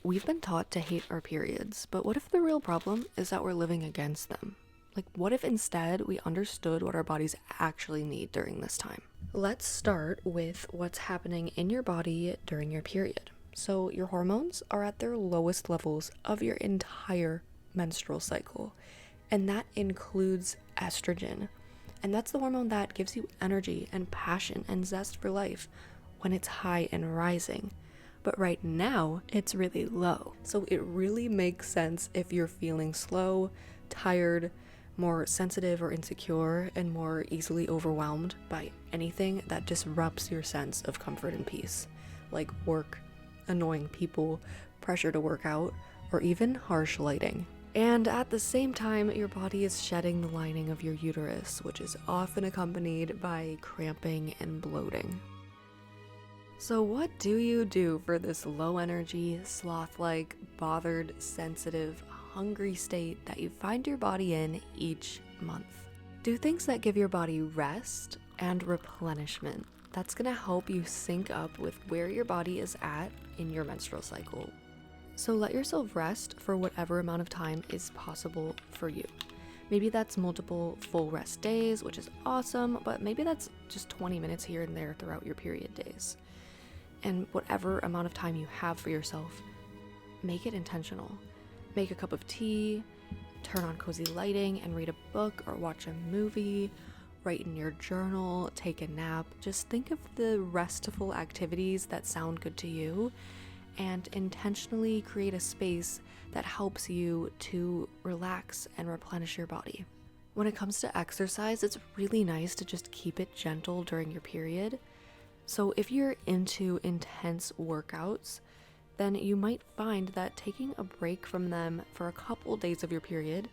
we've been taught to hate our periods, but what if the real problem is that we're living against them? Like, what if instead we understood what our bodies actually need during this time? Let's start with what's happening in your body during your period. So, your hormones are at their lowest levels of your entire menstrual cycle, and that includes estrogen. And that's the hormone that gives you energy and passion and zest for life when it's high and rising. But right now, it's really low. So it really makes sense if you're feeling slow, tired, more sensitive or insecure, and more easily overwhelmed by anything that disrupts your sense of comfort and peace, like work, annoying people, pressure to work out, or even harsh lighting. And at the same time, your body is shedding the lining of your uterus, which is often accompanied by cramping and bloating. So what do you do for this low energy, sloth-like, bothered, sensitive, hungry state that you find your body in each month? Do things that give your body rest and replenishment. That's gonna help you sync up with where your body is at in your menstrual cycle. So let yourself rest for whatever amount of time is possible for you. Maybe that's multiple full rest days, which is awesome, but maybe that's just 20 minutes here and there throughout your period days. And whatever amount of time you have for yourself, make it intentional. Make a cup of tea, turn on cozy lighting and read a book or watch a movie, write in your journal, take a nap. Just think of the restful activities that sound good to you and intentionally create a space that helps you to relax and replenish your body. When it comes to exercise, it's really nice to just keep it gentle during your period. So if you're into intense workouts, then you might find that taking a break from them for a couple days of your period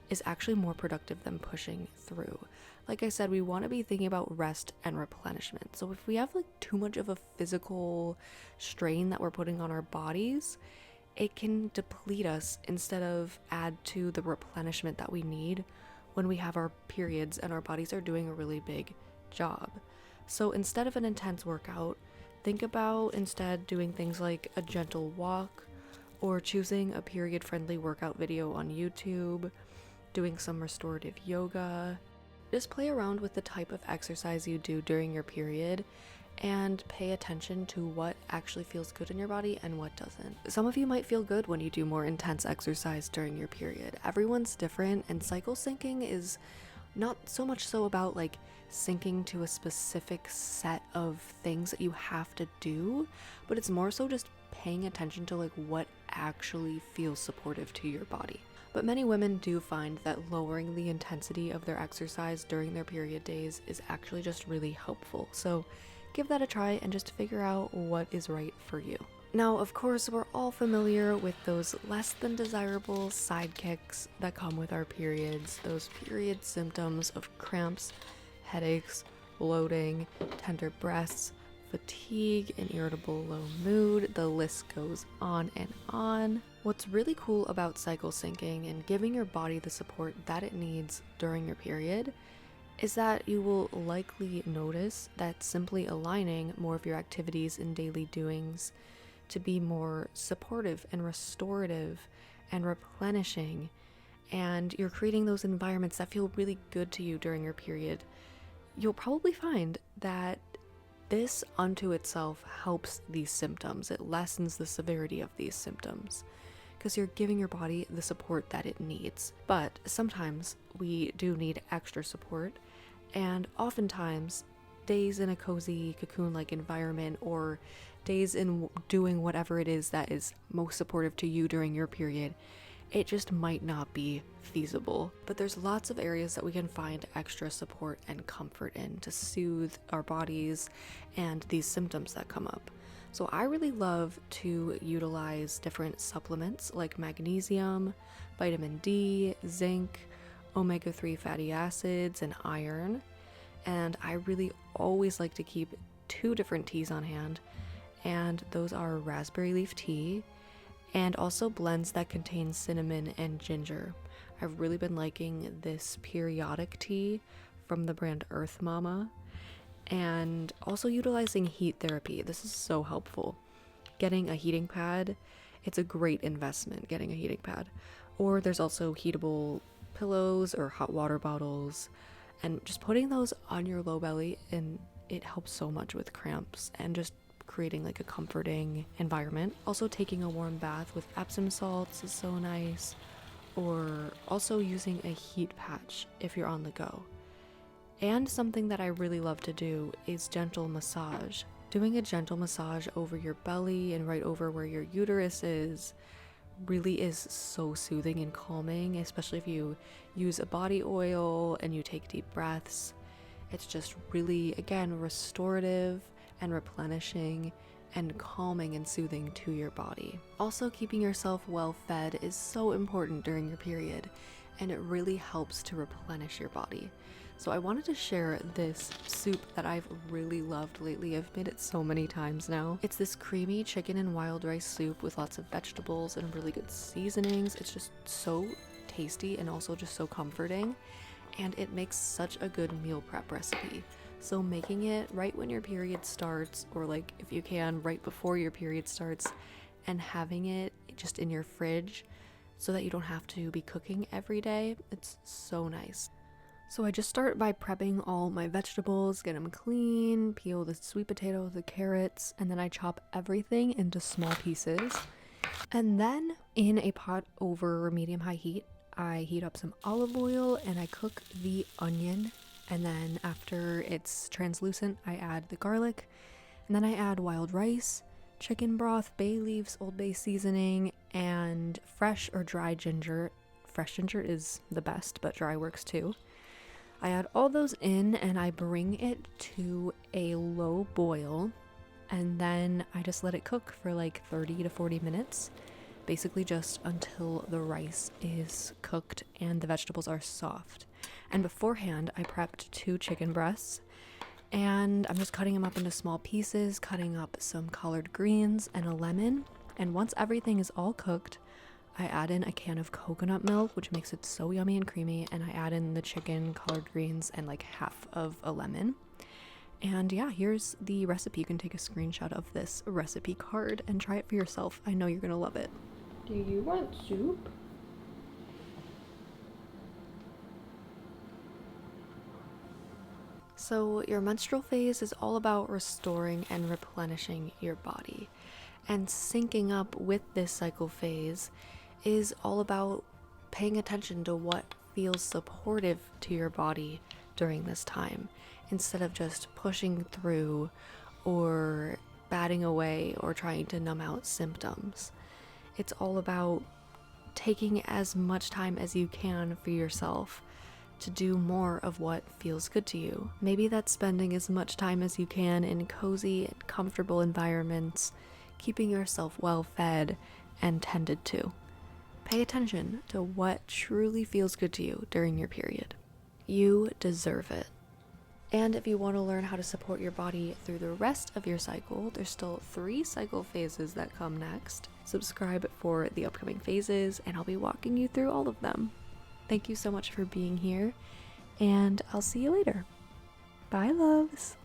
is actually more productive than pushing through. Like I said, we want to be thinking about rest and replenishment. So if we have like too much of a physical strain that we're putting on our bodies, it can deplete us instead of add to the replenishment that we need when we have our periods and our bodies are doing a really big job. So instead of an intense workout, think about instead doing things like a gentle walk or choosing a period-friendly workout video on YouTube, doing some restorative yoga. Just play around with the type of exercise you do during your period and pay attention to what actually feels good in your body and what doesn't. Some of you might feel good when you do more intense exercise during your period. Everyone's different, and cycle syncing is not so much so about like syncing to a specific set of things that you have to do, but it's more so just paying attention to like what actually feels supportive to your body. But many women do find that lowering the intensity of their exercise during their period days is actually just really helpful. So give that a try and just figure out what is right for you. Now, of course, we're all familiar with those less than desirable sidekicks that come with our periods, those period symptoms of cramps, headaches, bloating, tender breasts, fatigue, an irritable low mood. The list goes on and on. What's really cool about cycle syncing and giving your body the support that it needs during your period is that you will likely notice that simply aligning more of your activities and daily doings to be more supportive and restorative and replenishing, and you're creating those environments that feel really good to you during your period, you'll probably find that this unto itself helps these symptoms. It lessens the severity of these symptoms because you're giving your body the support that it needs. But sometimes we do need extra support, and oftentimes days in a cozy cocoon-like environment or days in doing whatever it is that is most supportive to you during your period, it just might not be feasible. But there's lots of areas that we can find extra support and comfort in to soothe our bodies and these symptoms that come up. So I really love to utilize different supplements like magnesium, vitamin D, zinc, omega-3 fatty acids, and iron. And I really always like to keep 2 different teas on hand, and those are raspberry leaf tea and also blends that contain cinnamon and ginger. I've really been liking this periodic tea from the brand Earth Mama, and also utilizing heat therapy. This is so helpful. Getting a heating pad it's a great investment getting a heating pad. Or there's also heatable pillows or hot water bottles, and just putting those on your low belly, and it helps so much with cramps and just creating like a comforting environment. Also, taking a warm bath with Epsom salts is so nice, or also using a heat patch if you're on the go. And something that I really love to do is gentle massage. Doing a gentle massage over your belly and right over where your uterus is really is so soothing and calming, especially if you use a body oil and you take deep breaths. It's just really, again, restorative and replenishing and calming and soothing to your body. Also, keeping yourself well fed is so important during your period, and it really helps to replenish your body. So I wanted to share this soup that I've really loved lately. I've made it so many times now. It's this creamy chicken and wild rice soup with lots of vegetables and really good seasonings. It's just so tasty and also just so comforting, and it makes such a good meal prep recipe. So making it right when your period starts, or like if you can right before your period starts, and having it just in your fridge so that you don't have to be cooking every day, it's so nice. So I just start by prepping all my vegetables, get them clean, peel the sweet potato, the carrots, and then I chop everything into small pieces. And then in a pot over medium-high heat, I heat up some olive oil and I cook the onion. And then after it's translucent, I add the garlic. And then I add wild rice, chicken broth, bay leaves, Old Bay seasoning, and fresh or dry ginger. Fresh ginger is the best, but dry works too. I add all those in and I bring it to a low boil, and then I just let it cook for like 30 to 40 minutes, basically just until the rice is cooked and the vegetables are soft. And beforehand, I prepped 2 chicken breasts, and I'm just cutting them up into small pieces, cutting up some collard greens and a lemon. And once everything is all cooked, I add in a can of coconut milk, which makes it so yummy and creamy, and I add in the chicken, collard greens, and like half of a lemon. And yeah, here's the recipe. You can take a screenshot of this recipe card and try it for yourself. I know you're gonna love it. Do you want soup? So your menstrual phase is all about restoring and replenishing your body. And syncing up with this cycle phase is all about paying attention to what feels supportive to your body during this time, instead of just pushing through or batting away or trying to numb out symptoms. It's all about taking as much time as you can for yourself to do more of what feels good to you. Maybe that's spending as much time as you can in cozy and comfortable environments, keeping yourself well fed and tended to. Pay attention to what truly feels good to you during your period. You deserve it. And if you want to learn how to support your body through the rest of your cycle, there's still 3 cycle phases that come next. Subscribe for the upcoming phases, and I'll be walking you through all of them. Thank you so much for being here, and I'll see you later. Bye, loves.